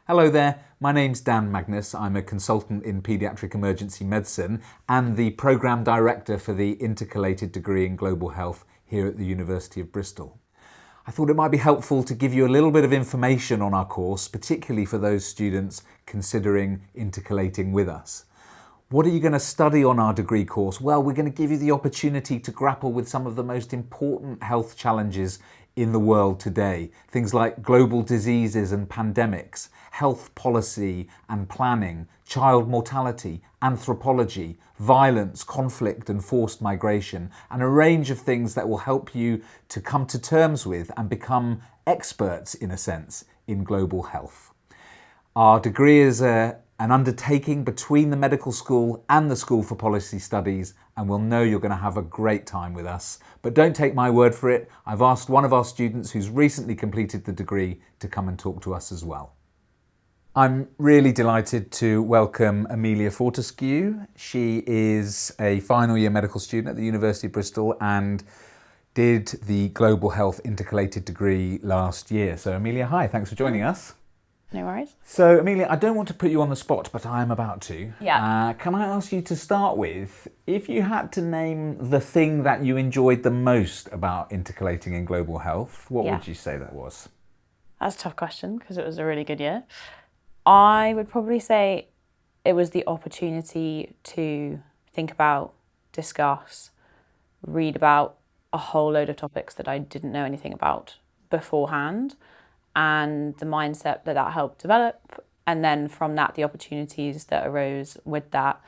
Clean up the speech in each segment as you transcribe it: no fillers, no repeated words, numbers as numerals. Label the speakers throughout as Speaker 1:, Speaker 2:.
Speaker 1: Hello there, my name's Dan Magnus. I'm a consultant in paediatric emergency medicine and the programme director for the Intercalated degree in global health here at the University of Bristol. I thought it might be helpful to give you a little bit of information on our course, particularly for those students considering intercalating with us. What are you going to study on our degree course? Well, we're going to give you the opportunity to grapple with some of the most important health challenges in the world today. Things like global diseases and pandemics, health policy and planning, child mortality, anthropology, violence, conflict and forced migration, and a range of things that will help you to come to terms with and become experts, in a sense, in global health. Our degree is an undertaking between the medical school and the School for Policy Studies, and we'll know you're going to have a great time with us. But don't take my word for it. I've asked one of our students who's recently completed the degree to come and talk to us as well. I'm really delighted to welcome Amelia Fortescue. She is a final year medical student at the University of Bristol and did the Global Health Intercalated degree last year. So Amelia, hi, thanks for joining us.
Speaker 2: No worries.
Speaker 1: So Amelia, I don't want to put you on the spot, but I am about to.
Speaker 2: Yeah.
Speaker 1: Can I ask you to start with, if you had to name the thing that you enjoyed the most about intercalating in global health, what would you say that was?
Speaker 2: That's a tough question because it was a really good year. I would probably say it was the opportunity to think about, discuss, read about a whole load of topics that I didn't know anything about beforehand, and the mindset that helped develop, and then from that the opportunities that arose with that.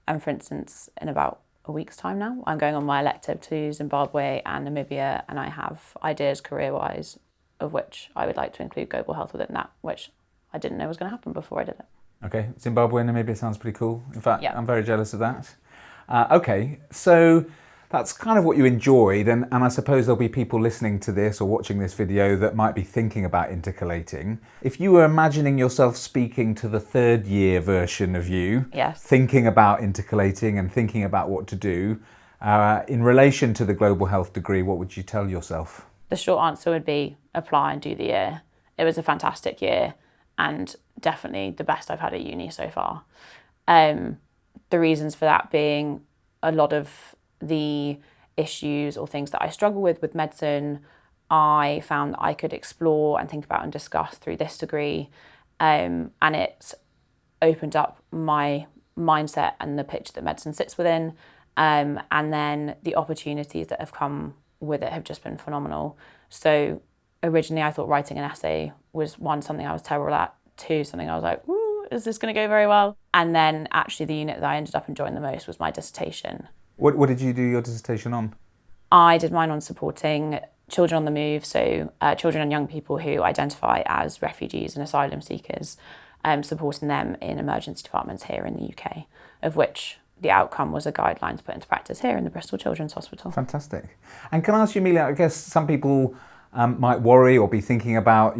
Speaker 2: And for instance, in about a week's time now, I'm going on my elective to Zimbabwe and Namibia, and I have ideas career-wise of which I would like to include global health within that, which I didn't know was going to happen before I did it.
Speaker 1: Okay, Zimbabwe and Namibia sounds pretty cool. In fact,
Speaker 2: Yeah.
Speaker 1: I'm very jealous of that. Okay, so that's kind of what you enjoyed, and I suppose there'll be people listening to this or watching this video that might be thinking about intercalating. If you were imagining yourself speaking to the third year version of you,
Speaker 2: Yes.
Speaker 1: thinking about intercalating and thinking about what to do, in relation to the global health degree, what would you tell yourself?
Speaker 2: The short answer would be apply and do the year. It was a fantastic year and definitely the best I've had at uni so far. The reasons for that being a lot of the issues or things that I struggle with medicine, I found that I could explore and think about and discuss through this degree, and it's opened up my mindset and the picture that medicine sits within, and then the opportunities that have come with it have just been phenomenal. So originally I thought writing an essay was one, something I was terrible at, two, something I was like, ooh, is this going to go very well? And then actually the unit that I ended up enjoying the most was my dissertation.
Speaker 1: What did you do your dissertation on?
Speaker 2: I did mine on supporting children on the move, so children and young people who identify as refugees and asylum seekers, supporting them in emergency departments here in the UK, of which the outcome was a guideline to put into practice here in the Bristol Children's Hospital. Fantastic.
Speaker 1: And can I ask you, Amelia, I guess some people might worry or be thinking about,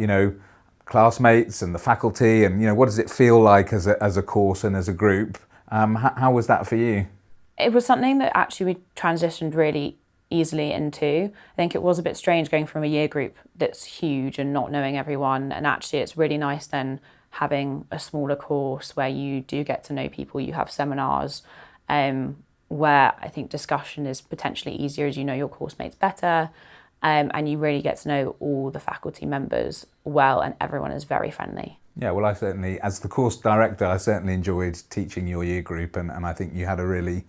Speaker 1: classmates and the faculty and, what does it feel like as a course and as a group? How was that for you?
Speaker 2: It was something that actually we transitioned really easily into. I think it was a bit strange going from a year group that's huge and not knowing everyone, and actually it's really nice then having a smaller course where you do get to know people. You have seminars where I think discussion is potentially easier as you know your course mates better, and you really get to know all the faculty members well, and everyone is very friendly.
Speaker 1: Yeah, well, I certainly, as the course director, I certainly enjoyed teaching your year group, and I think you had a really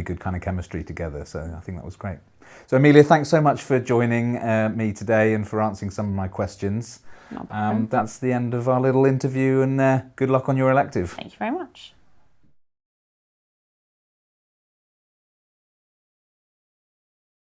Speaker 1: good kind of chemistry together, so I think that was great. So Amelia, thanks so much for joining me today and for answering some of my questions.
Speaker 2: No problem.
Speaker 1: That's the end of our little interview, and good luck on your elective.
Speaker 2: Thank you very much.